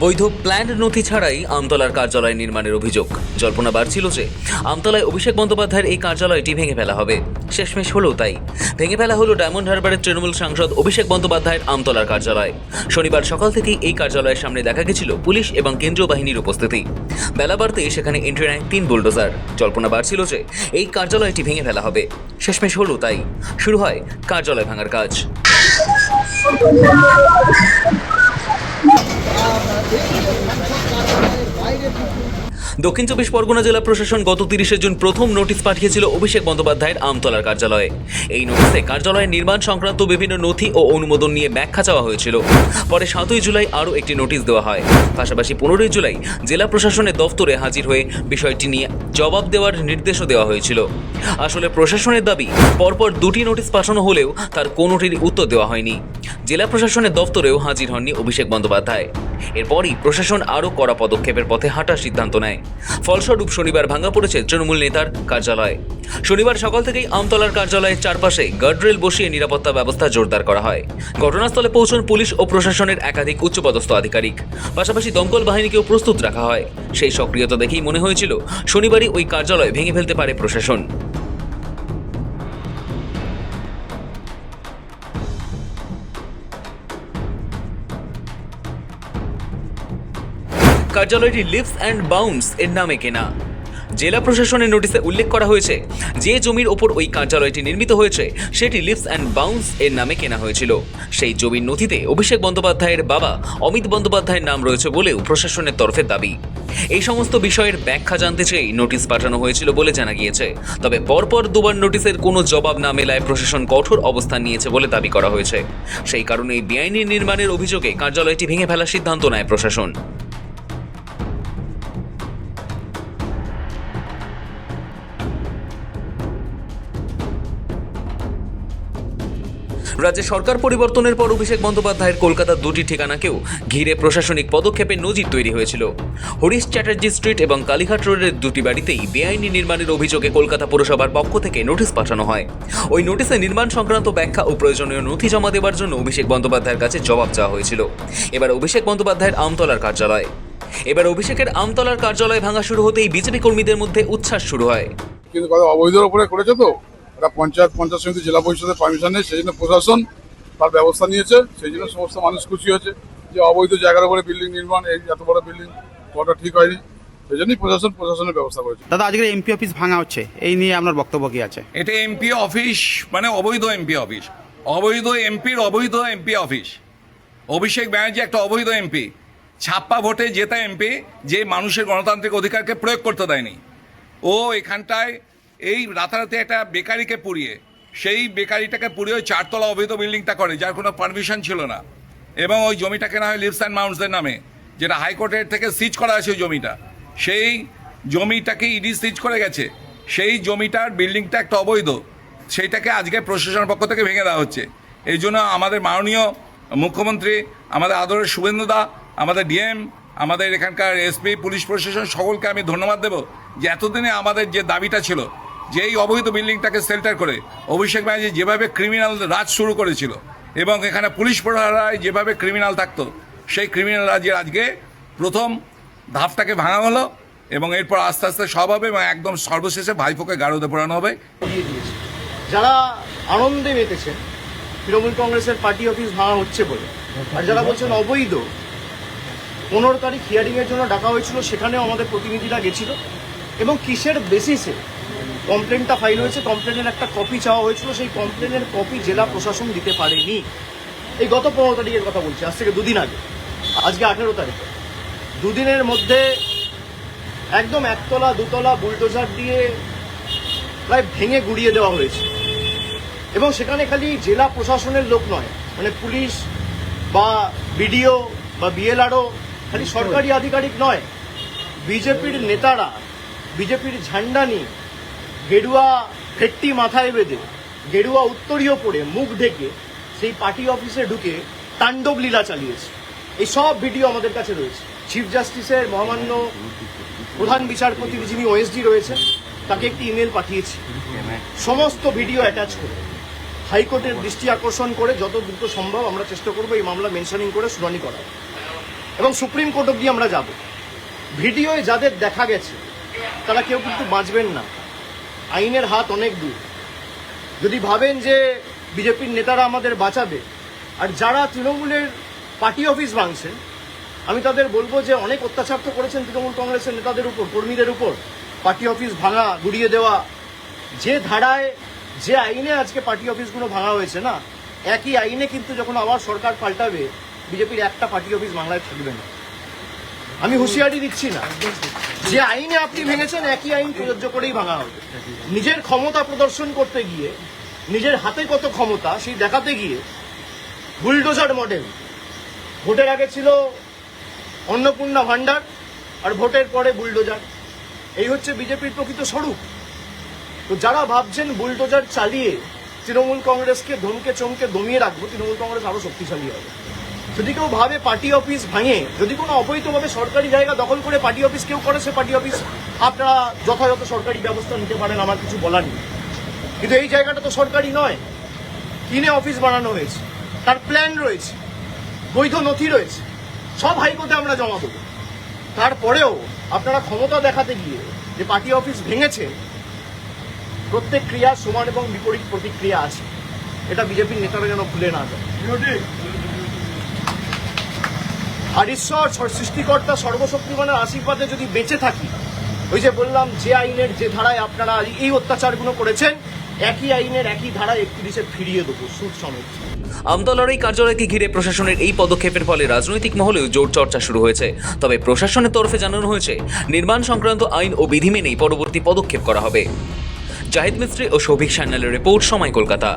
বৈধ প্ল্যান্ড নথি ছাড়াই আমতলার কার্যালয় নির্মাণের অভিযোগ। জল্পনা বাড়ছিল যে আমতলায় অভিষেক বন্দ্যোপাধ্যায়ের এই কার্যালয়টি ভেঙে ফেলা হবে। শেষমেশ হলো তাই। ভেঙে ফেলা হলো ডায়মন্ড হারবারের তৃণমূল সাংসদ অভিষেক বন্দ্যোপাধ্যায়ের আমতলার কার্যালয়। শনিবার সকাল থেকেই এই কার্যালয়ের সামনে দেখা গেছিল পুলিশ এবং কেন্দ্রীয় বাহিনীর উপস্থিতি। বেলা বাড়তে সেখানে এন্ট্রি নেয় 3 বুলডোজার। জল্পনা বাড়ছিল যে এই কার্যালয়টি ভেঙে ফেলা হবে। শেষমেশ হলো তাই। শুরু হয় কার্যালয় ভাঙার কাজ। দক্ষিণ 24 পরগনা জেলা প্রশাসন গত 30 জুন প্রথম নোটিশ পাঠিয়েছিল অভিষেক বন্দ্যোপাধ্যায়ের আমতলার কার্যালয়ে। এই নোটিশে কার্যালয়ের নির্মাণ সংক্রান্ত বিভিন্ন নথি ও অনুমোদন নিয়ে ব্যাখ্যা চাওয়া হয়েছিল। পরে 7 জুলাই আরও একটি নোটিশ দেওয়া হয়। পাশাপাশি 15 জুলাই জেলা প্রশাসনের দফতরে হাজির হয়ে বিষয়টি নিয়ে জবাব দেওয়ার নির্দেশও দেওয়া হয়েছিল। আসলে প্রশাসনের দাবি, পরপর 2টি নোটিশ পাঠানো হলেও তার কোনোটির উত্তর দেওয়া হয়নি। জেলা প্রশাসনের দফতরেও হাজির হননি অভিষেক বন্দ্যোপাধ্যায়। এরপরই প্রশাসন আরও কড়া পদক্ষেপের পথে হাঁটার সিদ্ধান্ত নেয়। ফলস্বরূপ শনিবার ভাঙা পড়েছে তৃণমূল নেতার কার্যালয়। শনিবার সকাল থেকেই আমতলার কার্যালয়ের চারপাশে গার্ডরেল বসিয়ে নিরাপত্তা ব্যবস্থা জোরদার করা হয়। ঘটনাস্থলে পৌঁছন পুলিশ ও প্রশাসনের একাধিক উচ্চপদস্থ আধিকারিক। পাশাপাশি দমকল বাহিনীকেও প্রস্তুত রাখা হয়। সেই সক্রিয়তা দেখেই মনে হয়েছিল শনিবারই ওই কার্যালয় ভেঙে ফেলতে পারে প্রশাসন। কার্যালয়টি লিভস অ্যান্ড বাউন্ডস এর নামে কেনা। জেলা প্রশাসনের নোটিশে উল্লেখ করা হয়েছে, যে জমির ওপর ওই কার্যালয়টি নির্মিত হয়েছে সেটি লিভস অ্যান্ড বাউন্ডস এর নামে কেনা হয়েছিল। সেই জমির নথিতে অভিষেক বন্দ্যোপাধ্যায়ের বাবা অমিত বন্দ্যোপাধ্যায়ের নাম রয়েছে বলেও প্রশাসনের তরফে দাবি। এই সমস্ত বিষয়ের ব্যাখ্যা জানতে চেয়ে নোটিশ পাঠানো হয়েছিল বলে জানা গিয়েছে। তবে পরপর 2বার নোটিশের কোনো জবাব না মেলায় প্রশাসন কঠোর অবস্থান নিয়েছে বলে দাবি করা হয়েছে। সেই কারণেই বেআইনি নির্মাণের অভিযোগে কার্যালয়টি ভেঙে ফেলার সিদ্ধান্ত নেয় প্রশাসন। রাজ্যে সরকার পরিবর্তনের পর অভিষেক বন্দ্যোপাধ্যায়ের কলকাতার 2টি ঠিকানাকেও ঘিরে প্রশাসনিক পদক্ষেপের নজির তৈরি হয়েছিল। হরিশ চ্যাটার্জি স্ট্রিট এবং কালীঘাট রোডের 2টি বাড়িতেই বেআইনি নির্মাণের অভিযোগে কলকাতা পুরসভার পক্ষ থেকে নোটিশ পাঠানো হয়। ওই নোটিশে নির্মাণ সংক্রান্ত ব্যাখ্যা ও প্রয়োজনীয় নথি জমা দেওয়ার জন্য অভিষেক বন্দ্যোপাধ্যায়ের কাছে জবাব চাওয়া হয়েছিল। এবার অভিষেক বন্দ্যোপাধ্যায়ের আমতলার কার্যালয়। অভিষেকের আমতলার কার্যালয় ভাঙা শুরু হতেই বিজেপি কর্মীদের মধ্যে উচ্ছ্বাস শুরু হয়। কিন্তু কথা অবৈধের উপরে করেছে তো, এটা পঞ্চায়েত সমিতি জেলা পরিষদের পারমিশন নেই, সেই জন্য প্রশাসন তার ব্যবস্থা নিয়েছে। সেই জন্য সমস্ত মানুষ খুশি হয়েছে যে অবৈধ জায়গার উপরে বিল্ডিং নির্মাণ, এই এত বড় বিল্ডিং করাটা ঠিক হয়নি। সেই জন্যই প্রশাসনের ব্যবস্থা করেছে। দাদা, আজকে এমপি অফিস ভাঙা হচ্ছে, এই নিয়ে আপনার বক্তব্য কি আছে? এটা এমপি অফিস মানে অবৈধ এমপি অফিস, অবৈধ এমপির অবৈধ এমপি অফিস। অভিষেক ব্যানার্জি একটা অবৈধ এমপি, ছাপ্পা ভোটে জেতা এমপি, যে মানুষের গণতান্ত্রিক অধিকারকে প্রয়োগ করতে দেয়নি। ও এখানটায় এই রাতারাতি একটা বেকারিকে পুড়িয়ে, সেই বেকারিটাকে পুড়িয়ে ওই 4তলা অবৈধ বিল্ডিংটা করে, যার কোনো পারমিশন ছিল না। এবং ওই জমিটা কেনা হয় লিভস অ্যান্ড বাউন্ডসের নামে, যেটা হাইকোর্টের থেকে সিজ করা আছে ওই জমিটা। সেই জমিটাকে ইডি সিজ করে গেছে। সেই জমিটার বিল্ডিংটা একটা অবৈধ, সেইটাকে আজকে প্রশাসনের পক্ষ থেকে ভেঙে দেওয়া হচ্ছে। এই জন্য আমাদের মাননীয় মুখ্যমন্ত্রী, আমাদের আদরের শুভেন্দুদা, আমাদের ডিএম, আমাদের এখানকার এসপি, পুলিশ প্রশাসন সকলকে আমি ধন্যবাদ দেব যে এতদিনে আমাদের যে দাবিটা ছিল, যে এই অবৈধ বিল্ডিংটাকে শেল্টার করে অভিষেক ব্যানার্জি যেভাবে ক্রিমিনাল রাজ শুরু করেছিল এবং এখানে পুলিশ প্রহরায় যেভাবে ক্রিমিনাল থাকতো, সেই ক্রিমিনাল রাজের আজকে প্রথম ধাপটাকে ভাঙা হলো এবং এরপর আস্তে আস্তে সব হবে এবং একদম সর্বশেষে ভাইপোকে গাড়োতে পোড়ানো হবে। যারা আনন্দে মেতেছেন তৃণমূল কংগ্রেসের পার্টি অফিস ভাঙা হচ্ছে বলে, আর যারা বলছেন অবৈধ, 15 তারিখ হিয়ারিংয়ের জন্য ডাকা হয়েছিল, সেখানেও আমাদের প্রতিনিধিরা গেছিল এবং কিসের বেসিসে কমপ্লেনটা ফাইল হয়েছে, কমপ্লেনের একটা কপি চাওয়া হয়েছিল, সেই কমপ্লেনের কপি জেলা প্রশাসন দিতে পারেনি। এই গত 15 তারিখের কথা বলছি, আজ থেকে 2 দিন আগে, আজকে 18 তারিখে। 2 দিনের মধ্যে একদম 1তলা 2তলা বুলডোজার দিয়ে প্রায় ভেঙে গুড়িয়ে দেওয়া হয়েছে। এবং সেখানে খালি জেলা প্রশাসনের লোক নয়, মানে পুলিশ বা বিডিও বা বিএলআরও, খালি সরকারি আধিকারিক নয়, বিজেপির নেতারা বিজেপির ঝান্ডা নিয়ে গেরুয়া ফেট্টি মাথায় বেঁধে, গেরুয়া উত্তরীয় পরে, মুখ ঢেকে সেই পার্টি অফিসে ঢুকে তাণ্ডব লীলা চালিয়েছে। এই সব ভিডিও আমাদের কাছে রয়েছে। চিফ জাস্টিসের মহামান্য প্রধান বিচারপতি যিনি ওএসডি রয়েছেন, তাকে একটি ইমেল পাঠিয়েছি সমস্ত ভিডিও অ্যাটাচ করে। হাইকোর্টের দৃষ্টি আকর্ষণ করে যত দ্রুত সম্ভব আমরা চেষ্টা করবো এই মামলা মেনশনিং করে শুনানি করা। এবং সুপ্রিম কোর্ট অব্দি আমরা যাব। ভিডিওয় যাদের দেখা গেছে তারা কেউ কিন্তু বাঁচবেন না, আইনের হাত অনেক দূর। যদি ভাবেন যে বিজেপির নেতারা আমাদের বাঁচাবে, আর যারা তৃণমূলের পার্টি অফিস ভাঙছেন, আমি তাদের বলবো যে অনেক অত্যাচার তো করেছেন তৃণমূল কংগ্রেসের নেতাদের উপর, কর্মীদের উপর, পার্টি অফিস ভাঙা, গুড়িয়ে দেওয়া। যে ধারায়, যে আইনে আজকে পার্টি অফিসগুলো ভাঙা হয়েছে না, একই আইনে কিন্তু যখন আবার সরকার পাল্টাবে, বিজেপির একটা পার্টি অফিস বাংলায় থাকবে না। আমি হুঁশিয়ারি দিচ্ছি না, যে আইনে আপনি ভেঙেছেন একই আইন প্রযোজ্য করেই ভাঙা হবে। নিজের ক্ষমতা প্রদর্শন করতে গিয়ে, নিজের হাতে কত ক্ষমতা সেই দেখাতে গিয়ে বুলডোজার মডেল, ভোটের আগে ছিল অন্নপূর্ণা ভান্ডার, আর ভোটের পরে বুলডোজার। এই হচ্ছে বিজেপির প্রকৃত স্বরূপ। তো যারা ভাবছেন বুলডোজার চালিয়ে তৃণমূল কংগ্রেসকে ধমকে চমকে দমিয়ে রাখবো, তৃণমূল কংগ্রেস আরো শক্তিশালী হবে। যদি কেউ ভাবে পার্টি অফিস ভাঙে, যদি কোনো অবৈধভাবে সরকারি জায়গা দখল করে পার্টি অফিস কেউ করে, সে পার্টি অফিস আপনারা যথাযথ সরকারি ব্যবস্থা নিতে পারেন, আমার কিছু বলার নেই। কিন্তু এই জায়গাটা তো সরকারি নয়, কিনে অফিস বানানো হয়েছে, তার প্ল্যান রয়েছে, বৈধ নথি রয়েছে, সব হাইকোর্টে আমরা জমা দেবো। তারপরেও আপনারা ক্ষমতা দেখাতে গিয়ে যে পার্টি অফিস ভেঙেছে, প্রত্যেক ক্রিয়া সমান এবং বিপরীত প্রতিক্রিয়া আছে, এটা বিজেপির নেতারা যেন ভুলে না যায়। আর ঈশ্বর সৃষ্টিকর্তা সর্বশক্তিমানের আশীর্বাদে যদি বেঁচে থাকি, ওই যে বললাম, যে আইনের যে ধারায় আপনারা এই অত্যাচারগুলো করেছেন, একই আইনের একই ধারায় 31-এ ফিরিয়ে দেবো, সুদ সমেত। আমতলার এই কার্যালয়কে ঘিরে প্রশাসনের এই পদক্ষেপের ফলে রাজনৈতিক মহলেও জোর চর্চা শুরু হয়েছে। তবে প্রশাসনের তরফে জানানো হয়েছে, নির্মাণ সংক্রান্ত আইন ও বিধি মেনেই পরবর্তী পদক্ষেপ করা হবে। জাহিদ মিস্ত্রি ও সৌভিক সান্যালের রিপোর্ট, সময়, কলকাতা।